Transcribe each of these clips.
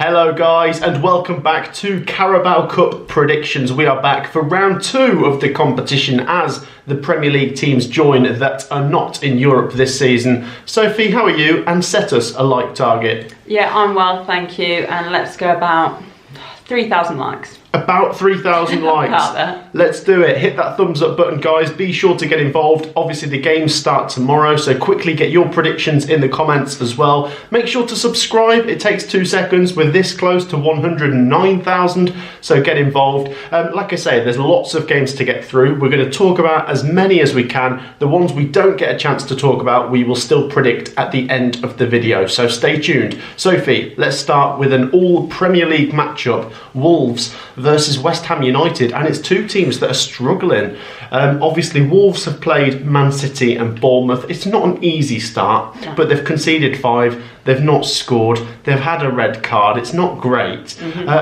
Hello guys and welcome back to Carabao Cup predictions. We are back for round 2 of the competition as the Premier League teams join that are not in Europe this season. Sophie, how are you? And set us a like target. Yeah, I'm well, thank you. And let's go about 3,000 likes. About 3,000 likes. Let's do it. Hit that thumbs up button, guys. Be sure to get involved. Obviously, the games start tomorrow, so quickly get your predictions in the comments as well. Make sure to subscribe. It takes 2 seconds. We're this close to 109,000, so get involved. Like I say, there's lots of games to get through. We're going to talk about as many as we can. The ones we don't get a chance to talk about, we will still predict at the end of the video, so stay tuned. Sophie, let's start with an all Premier League matchup. Wolves versus West Ham United, and it's two teams that are struggling. Obviously, Wolves have played Man City and Bournemouth. It's not an easy start, but they've conceded 5. They've not scored. They've had a red card. It's not great.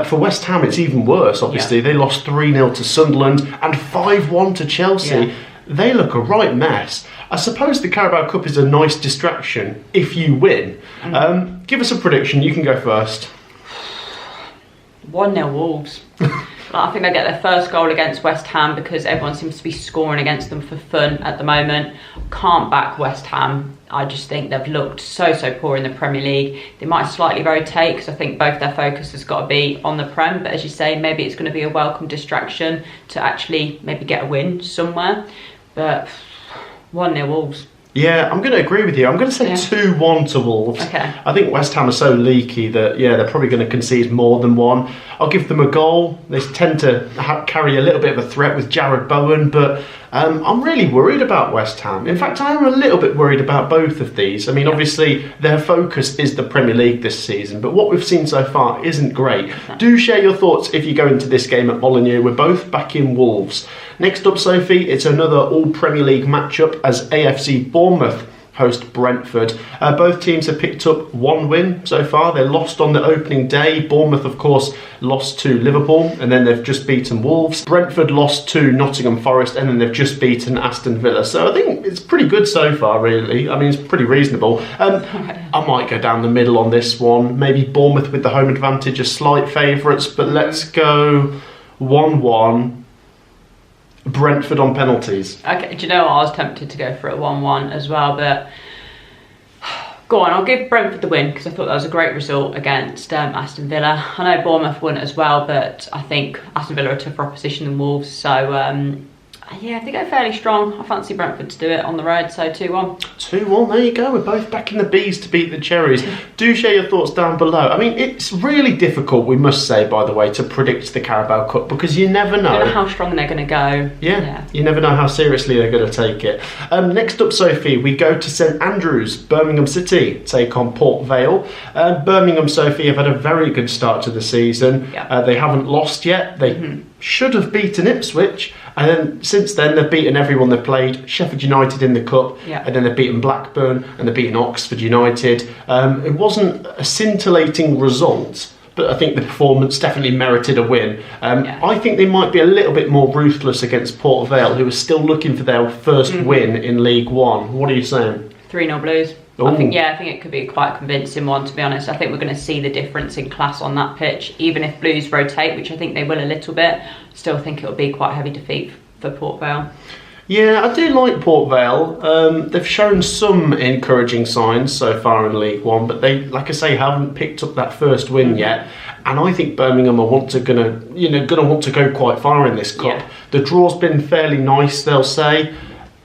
For West Ham, it's even worse, obviously. They lost 3-0 to Sunderland and 5-1 to Chelsea. They look a right mess. I suppose the Carabao Cup is a nice distraction if you win. Give us a prediction. You can go first. 1-0 Wolves. I think they get their first goal against West Ham because everyone seems to be scoring against them for fun at the moment. Can't back West Ham. I just think they've looked so poor in the Premier League. They might slightly rotate because I think both their focus has got to be on the Prem. But as you say, maybe it's going to be a welcome distraction to actually maybe get a win somewhere. But 1-0 Wolves. Yeah, I'm going to agree with you. I'm going to say 2-1 to Wolves. Okay. I think West Ham are so leaky that, they're probably going to concede more than one. I'll give them a goal. They tend to carry a little bit of a threat with Jarrod Bowen, but I'm really worried about West Ham. In fact, I'm a little bit worried about both of these. I mean, obviously, their focus is the Premier League this season, but what we've seen so far isn't great. Do share your thoughts if you go into this game at Molineux. We're both back in Wolves. Next up, Sophie, it's another all-Premier League matchup as AFC Bournemouth host Brentford. Both teams have picked up 1 win so far. They lost on the opening day. Bournemouth, of course, lost to Liverpool, and then they've just beaten Wolves. Brentford lost to Nottingham Forest, and then they've just beaten Aston Villa. So I think it's pretty good so far, really. I mean, it's pretty reasonable. I might go down the middle on this one. Maybe Bournemouth with the home advantage are slight favourites, but let's go 1-1. Brentford on penalties. Okay, do you know what? I was tempted to go for a 1-1 as well, but go on, I'll give Brentford the win because I thought that was a great result against Aston Villa. I know Bournemouth won as well, but I think Aston Villa are a tougher opposition than Wolves, so I think they're fairly strong. I fancy Brentford to do it on the road, so 2-1. 2-1, there you go. We're both back in the Bs to beat the Cherries. Do share your thoughts down below. I mean, it's really difficult, we must say, by the way, to predict the Carabao Cup because you never know. You don't know how strong they're going to go. Yeah, you never know how seriously they're going to take it. Next up, Sophie, we go to St Andrews. Birmingham City take on Port Vale. Birmingham, Sophie, have had a very good start to the season. They haven't lost yet. They should have beaten Ipswich, and then since then they've beaten everyone they've played. Sheffield United in the Cup, and then they've beaten Blackburn, and they've beaten Oxford United. It wasn't a scintillating result, but I think the performance definitely merited a win. I think they might be a little bit more ruthless against Port Vale, who are still looking for their first win in League One. What are you saying? 3-0 Blues. I think it could be a quite convincing one, to be honest. I think we're going to see the difference in class on that pitch. Even if Blues rotate, which I think they will a little bit, I still think it'll be quite a heavy defeat for Port Vale. Yeah, I do like Port Vale. They've shown some encouraging signs so far in League One, but they, like I say, haven't picked up that first win yet. And I think Birmingham are going to want to go quite far in this cup. The draw's been fairly nice, they'll say.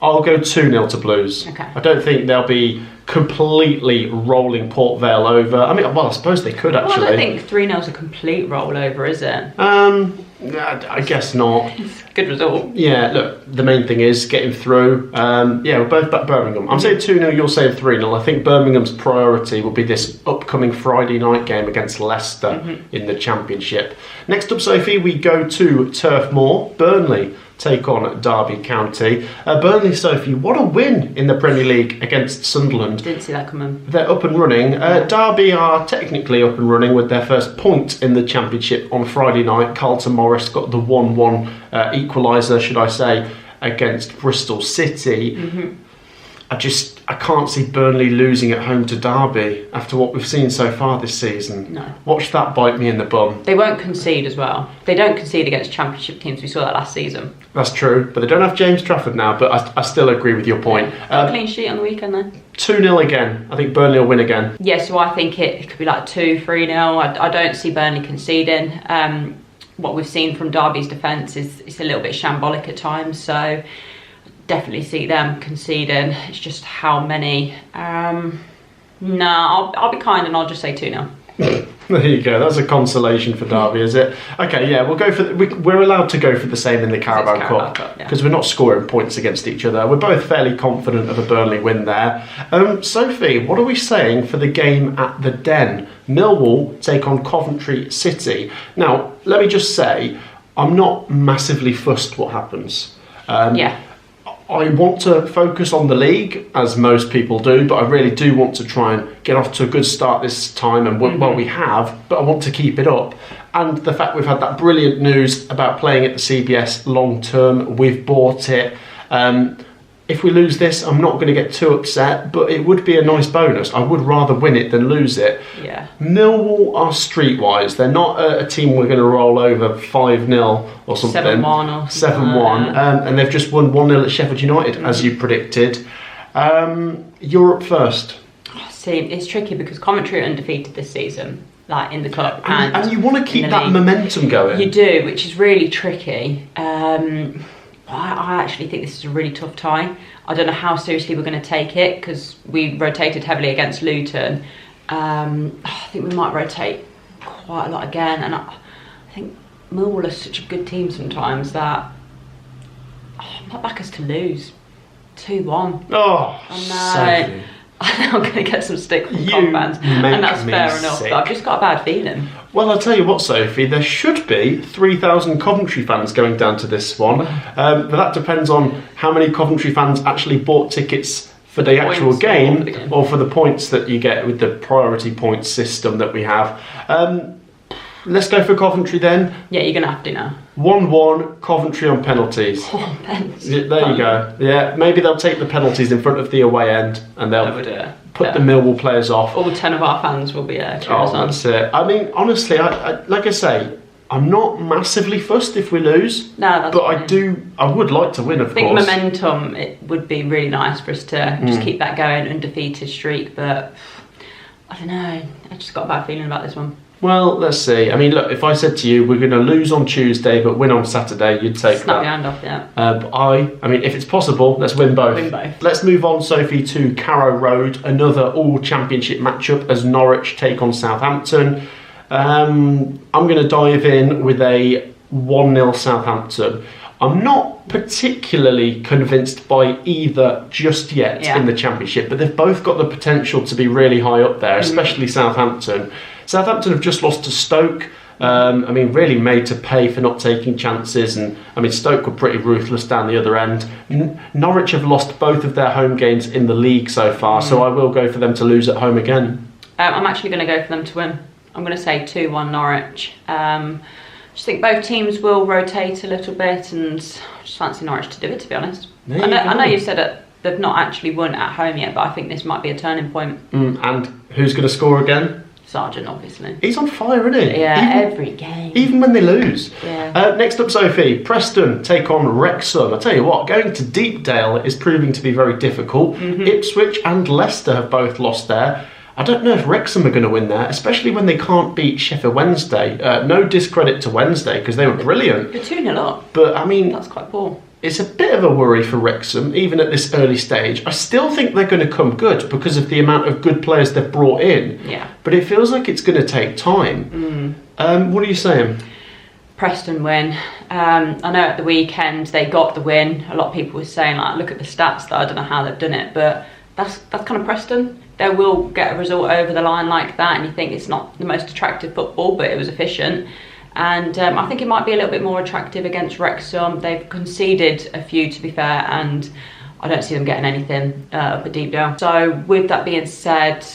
I'll go 2-0 to Blues. Okay. I don't think they'll be completely rolling Port Vale over. I mean, well, I suppose they could actually. Well, I don't think 3-0 is a complete rollover, is it? I guess not. It's a good result. Yeah, look, the main thing is getting through. We're both back Birmingham. I'm saying 2-0, you're saying 3-0. I think Birmingham's priority will be this upcoming Friday night game against Leicester in the Championship. Next up, Sophie, we go to Turf Moor. Burnley take on Derby County. Burnley, Sophie, what a win in the Premier League against Sunderland. Didn't see that coming. They're up and running. Derby are technically up and running with their first point in the Championship on Friday night. Carlton Morris got the 1-1 equaliser, should I say, against Bristol City. I just I can't see Burnley losing at home to Derby after what we've seen so far this season. No. Watch that bite me in the bum. They won't concede as well. They don't concede against Championship teams. We saw that last season. That's true, but they don't have James Trafford now, but I still agree with your point. Got a clean sheet on the weekend then. 2-0 again. I think Burnley will win again. Yeah, so I think it could be like 2-3-0. I don't see Burnley conceding. What we've seen from Derby's defence is it's a little bit shambolic at times, so definitely see them conceding. It's just how many. I'll be kind and I'll just say 2-0. There you go. That's a consolation for Derby, is it? Okay, yeah, we'll go for. We're allowed to go for the same in the Carabao Cup because we're not scoring points against each other. We're both fairly confident of a Burnley win there. Sophie, what are we saying for the game at the Den? Millwall take on Coventry City. Now, let me just say, I'm not massively fussed what happens. I want to focus on the league, as most people do, but I really do want to try and get off to a good start this time, and well, we have, but I want to keep it up. And the fact we've had that brilliant news about playing at the CBS long term, we've bought it. If we lose this, I'm not going to get too upset, but it would be a nice bonus. I would rather win it than lose it. Yeah. Millwall are streetwise. They're not a team we're going to roll over 5-0 or something. 7-1 or something. 7-1. And they've just won 1-0 at Sheffield United, as you predicted. You're up first. See, it's tricky because Coventry are undefeated this season, like in the club. And you want to keep that momentum going. You do, which is really tricky. I actually think this is a really tough tie. I don't know how seriously we're going to take it because we rotated heavily against Luton. I think we might rotate quite a lot again, and I think Millwall are such a good team sometimes that I might back us to lose 2-1. Oh, no. I'm going to get some stick from Cov fans, and that's fair enough, but I've just got a bad feeling. Well, I'll tell you what, Sophie, there should be 3,000 Coventry fans going down to this one, but that depends on how many Coventry fans actually bought tickets for the actual game or for the points that you get with the priority points system that we have. Let's go for Coventry then. Yeah, you're going to have to now. 1-1, Coventry on penalties. Oh, penalties. Yeah, there you go. Yeah, maybe they'll take the penalties in front of the away end and they'll put the Millwall players off. All 10 of our fans will be that's it. I mean, honestly, I like I say, I'm not massively fussed if we lose. No, that's but fine. I would like to win, of course. I think momentum, it would be really nice for us to just keep that going, undefeated streak, but I don't know. I just got a bad feeling about this one. Well, let's see. I mean, look, if I said to you, we're going to lose on Tuesday but win on Saturday, you'd take Snap your hand off, yeah. I mean, if it's possible, let's win both. Let's move on, Sophie, to Carrow Road, another all-championship matchup as Norwich take on Southampton. I'm going to dive in with a 1-0 Southampton. I'm not particularly convinced by either just yet in the Championship, but they've both got the potential to be really high up there, especially Southampton. Southampton have just lost to Stoke. I mean, really made to pay for not taking chances, and I mean, Stoke were pretty ruthless down the other end. Norwich have lost both of their home games in the league so far, so I will go for them to lose at home again. I'm actually going to go for them to win. I'm going to say 2-1 Norwich. I just think both teams will rotate a little bit, and I just fancy Norwich to do it, to be honest. I know you said that they've not actually won at home yet, but I think this might be a turning point. And who's going to score again? Sargent, obviously. He's on fire, isn't he? Yeah, every game. Even when they lose. Yeah. Next up, Sophie, Preston take on Wrexham. I tell you what, going to Deepdale is proving to be very difficult. Ipswich and Leicester have both lost there. I don't know if Wrexham are going to win there, especially when they can't beat Sheffield Wednesday. No discredit to Wednesday, because they were brilliant. They're 2-0 up. But, I mean... That's quite poor. It's a bit of a worry for Wrexham, even at this early stage. I still think they're going to come good because of the amount of good players they've brought in. Yeah. But it feels like it's going to take time. What are you saying? Preston win. I know at the weekend they got the win. A lot of people were saying, like, look at the stats, that I don't know how they've done it, but that's kind of Preston. They will get a result over the line like that, and you think it's not the most attractive football, but it was efficient. And I think it might be a little bit more attractive against Wrexham. They've conceded a few, to be fair, and I don't see them getting anything up at Deepdale. So with that being said,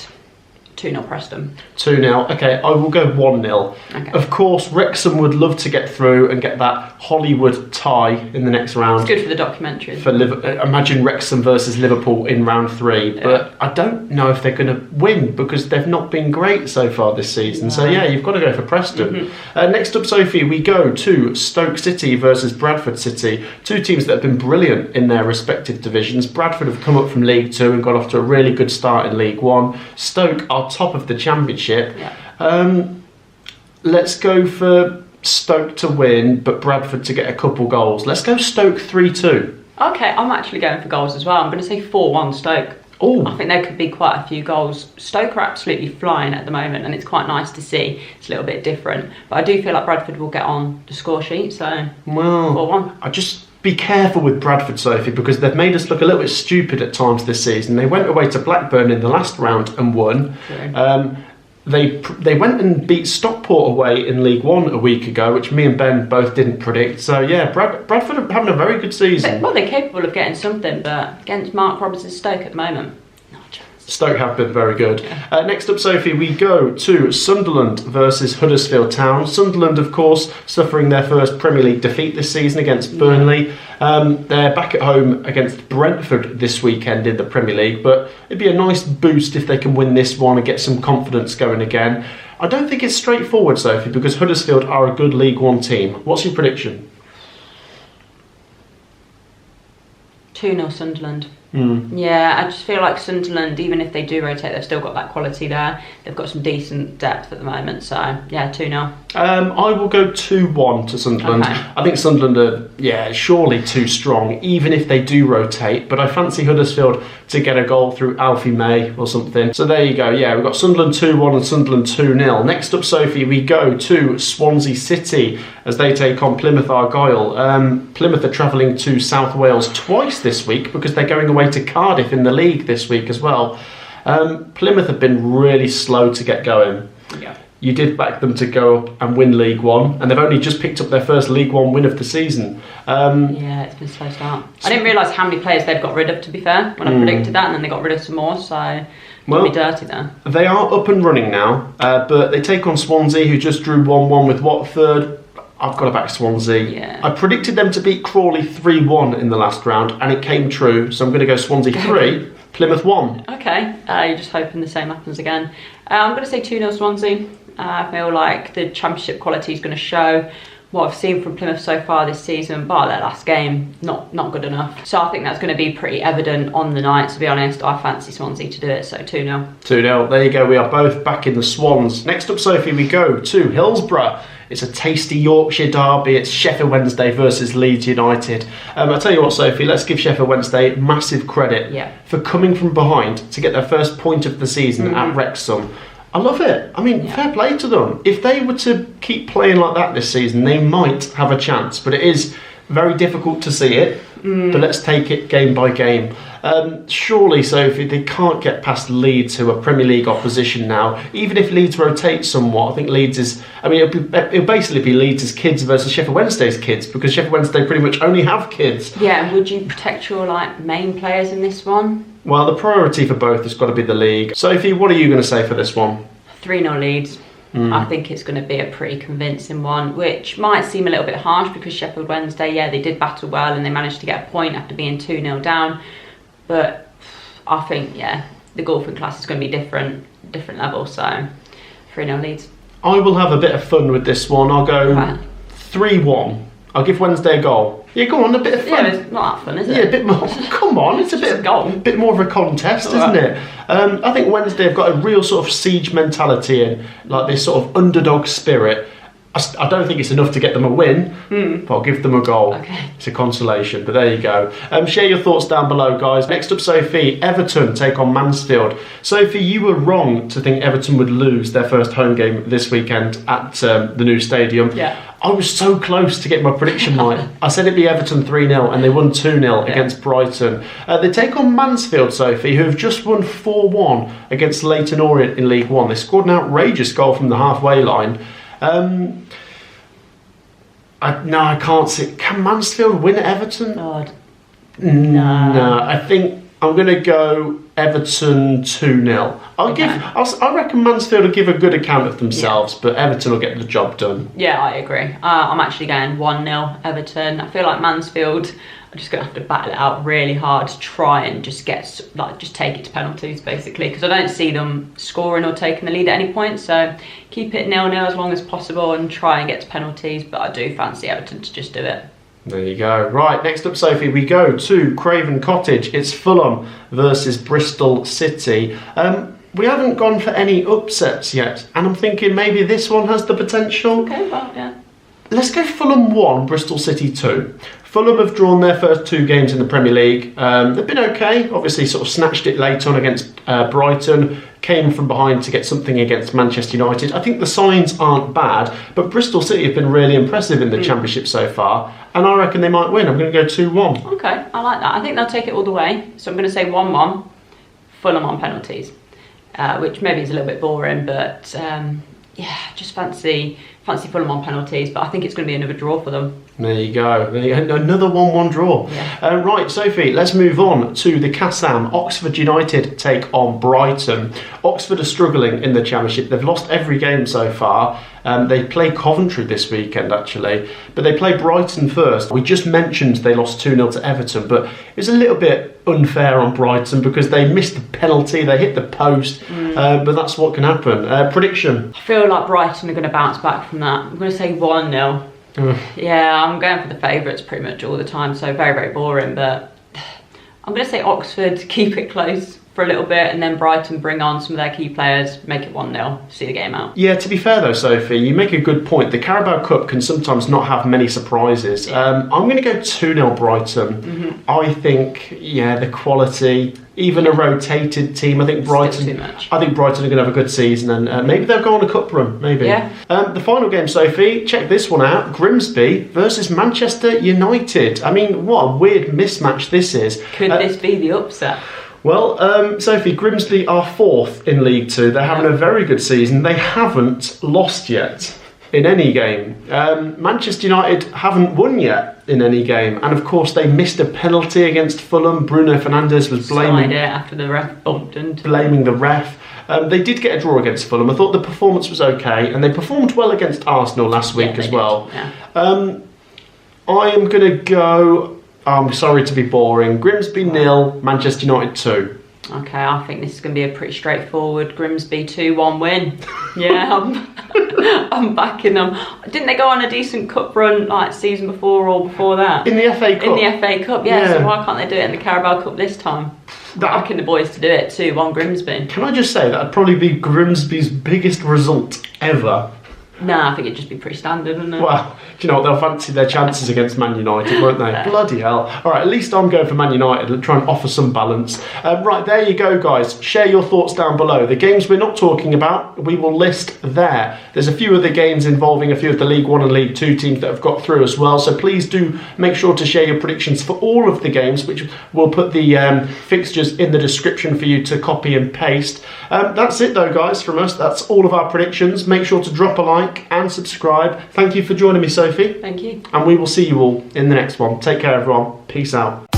2-0 Preston. 2-0. Okay, I will go 1-0. Okay. Of course, Wrexham would love to get through and get that Hollywood tie in the next round. It's good for the documentary. Imagine Wrexham versus Liverpool in round 3. But I don't know if they're going to win because they've not been great so far this season. No. So, yeah, you've got to go for Preston. Next up, Sophie, we go to Stoke City versus Bradford City. 2 teams that have been brilliant in their respective divisions. Bradford have come up from League 2 and got off to a really good start in League 1. Stoke are top of the Championship. Let's go for Stoke to win, but Bradford to get a couple goals. Let's go Stoke 3-2. Okay, I'm actually going for goals as well. I'm going to say 4-1 Stoke. Oh, I think there could be quite a few goals. Stoke are absolutely flying at the moment, and it's quite nice to see. It's a little bit different, but I do feel like Bradford will get on the score sheet. So 4-1. I just be careful with Bradford, Sophie, because they've made us look a little bit stupid at times this season. They went away to Blackburn in the last round and won. They went and beat Stockport away in League 1 a week ago, which me and Ben both didn't predict. So yeah, Bradford are having a very good season. They're capable of getting something, but against Mark Roberts' Stoke at the moment, not a chance. Stoke have been very good. Next up, Sophie, we go to Sunderland versus Huddersfield Town. Sunderland, of course, suffering their first Premier League defeat this season against Burnley. They're back at home against Brentford this weekend in the Premier League, but it'd be a nice boost if they can win this one and get some confidence going again. I don't think it's straightforward, Sophie, because Huddersfield are a good League 1 team. What's your prediction? 2-0 Sunderland. Yeah, I just feel like Sunderland, even if they do rotate, they've still got that quality there. They've got some decent depth at the moment, so yeah, 2-0. I will go 2-1 to Sunderland. Okay. I think Sunderland are, surely too strong, even if they do rotate, but I fancy Huddersfield to get a goal through Alfie May or something. So there you go, yeah, we've got Sunderland 2-1 and Sunderland 2-0. Next up, Sophie, we go to Swansea City as they take on Plymouth Argyle. Plymouth are travelling to South Wales twice this week because they're going away to Cardiff in the league this week as well. Plymouth have been really slow to get going. Yeah. You did back them to go up and win League 1, and they've only just picked up their first League 1 win of the season. Yeah, it's been a slow start. I didn't realise how many players they've got rid of, to be fair, when I predicted that, and then they got rid of some more, so it'll be dirty there. They are up and running now, but they take on Swansea, who just drew 1-1 with Watford. I've got to back Swansea. Yeah. I predicted them to beat Crawley 3-1 in the last round, and it came true, so I'm going to go Swansea 3, Plymouth 1. Okay, you're just hoping the same happens again. I'm going to say 2-0 Swansea. I feel like the Championship quality is going to show. What I've seen from Plymouth so far this season, bar their last game, not good enough. So I think that's going to be pretty evident on the night, to be honest. I fancy Swansea to do it, so 2-0. 2-0, there you go, we are both back in the Swans. Next up, Sophie, we go to Hillsborough. It's a tasty Yorkshire derby. It's Sheffield Wednesday versus Leeds United. I'll tell you what, Sophie, let's give Sheffield Wednesday massive credit for coming from behind to get their first point of the season at Wrexham. I love it. I mean, fair play to them. If they were to keep playing like that this season, they might have a chance. But it is very difficult to see it. But let's take it game by game. Surely, Sophie, they can't get past Leeds, who are Premier League opposition now. Even if Leeds rotate somewhat, I think Leeds is... I mean, it'll basically be Leeds' kids versus Sheffield Wednesday's kids, because Sheffield Wednesday pretty much only have kids. Yeah, and would you protect your main players in this one? Well, the priority for both has got to be the league. Sophie, what are you going to say for this one? 3-0 Leeds. I think it's going to be a pretty convincing one, which might seem a little bit harsh because Sheffield Wednesday, they did battle well and they managed to get a point after being 2-0 down. But I think, the golfing class is going to be different level, so 3-0 Leeds. I will have a bit of fun with this one. I'll go 3-1. I'll give Wednesday a goal. Yeah, go on, a bit of fun. Yeah, it's not that fun, is it? Yeah, a bit more. Come on, it's a bit more of a contest, isn't it? I think Wednesday have got a real sort of siege mentality and like this sort of underdog spirit. I don't think it's enough to get them a win, but I'll give them a goal. Okay. It's a consolation, but there you go. Share your thoughts down below, guys. Next up, Sophie, Everton take on Mansfield. Sophie, you were wrong to think Everton would lose their first home game this weekend at the new stadium. Yeah. I was so close to getting my prediction right. I said it'd be Everton 3-0 and they won 2-0 against Brighton. They take on Mansfield, Sophie, who have just won 4-1 against Leyton Orient in League 1. They scored an outrageous goal from the halfway line. I can't see. Can Mansfield win at Everton? God. No. I think I'm going to go Everton 2-0. I reckon Mansfield will give a good account of themselves, but Everton will get the job done. Yeah, I agree. I'm actually going 1-0 Everton. I feel like Mansfield are just going to have to battle it out really hard to try and just take it to penalties, basically, because I don't see them scoring or taking the lead at any point. So keep it 0-0 as long as possible and try and get to penalties, but I do fancy Everton to just do it. There you go. Right, next up, Sophie, we go to Craven Cottage. It's Fulham versus Bristol City. We haven't gone for any upsets yet, and I'm thinking maybe this one has the potential. Okay, well, yeah. Let's go Fulham 1, Bristol City 2. Fulham have drawn their first 2 games in the Premier League. They've been okay, obviously sort of snatched it late on against Brighton, came from behind to get something against Manchester United. I think the signs aren't bad, but Bristol City have been really impressive in the Championship so far, and I reckon they might win. I'm going to go 2-1. Okay, I like that. I think they'll take it all the way, so I'm going to say 1-1, Fulham on penalties, which maybe is a little bit boring, but just fancy Fulham on penalties, but I think it's going to be another draw for them. There you go. Another 1-1 draw. Yeah. Right, Sophie, let's move on to the Kassam. Oxford United take on Brighton. Oxford are struggling in the Championship. They've lost every game so far. They play Coventry this weekend, actually, but they play Brighton first. We just mentioned they lost 2-0 to Everton, but it was a little bit unfair on Brighton because they missed the penalty, they hit the post, but that's what can happen. Prediction? I feel like Brighton are going to bounce back from that. I'm going to say 1-0. Yeah, I'm going for the favourites pretty much all the time, so very, very boring, but I'm going to say Oxford keep it close for a little bit, and then Brighton bring on some of their key players, make it 1-0, see the game out. Yeah, to be fair though, Sophie, you make a good point. The Carabao Cup can sometimes not have many surprises. I'm going to go 2-0 Brighton. I think, the quality, even a rotated team. I think Brighton. Too much. I think Brighton are going to have a good season, and maybe they'll go on a cup run. Maybe. Yeah. The final game, Sophie. Check this one out: Grimsby versus Manchester United. I mean, what a weird mismatch this is. Could this be the upset? Well, Sophie, Grimsby are 4th in League 2. They're having a very good season. They haven't lost yet in any game. Manchester United haven't won yet in any game, and of course they missed a penalty against Fulham. Bruno Fernandes was blaming it after the ref bumped into blaming the ref. They did get a draw against Fulham. I thought the performance was okay, and they performed well against Arsenal last week as well. Yeah. I am going to go. I'm sorry to be boring. Grimsby 0, Manchester United 2. Okay, I think this is going to be a pretty straightforward Grimsby 2-1 win. Yeah, I'm backing them. Didn't they go on a decent cup run like season before or before that? In the FA Cup? In the FA Cup, yeah. So why can't they do it in the Carabao Cup this time? Backing the boys to do it 2-1 Grimsby. Can I just say that'd probably be Grimsby's biggest result ever? Nah, I think it'd just be pretty standard, wouldn't it? Well, do you know what? They'll fancy their chances against Man United, won't they? Bloody hell. All right, at least I'm going for Man United and try and offer some balance. Right, there you go, guys. Share your thoughts down below. The games we're not talking about, we will list there. There's a few other games involving a few of the League 1 and League 2 teams that have got through as well, so please do make sure to share your predictions for all of the games, which we'll put the fixtures in the description for you to copy and paste. That's it, though, guys, from us. That's all of our predictions. Make sure to drop a like and subscribe. Thank you for joining me, Sophie. Thank you. And we will see you all in the next one. Take care, everyone. Peace out.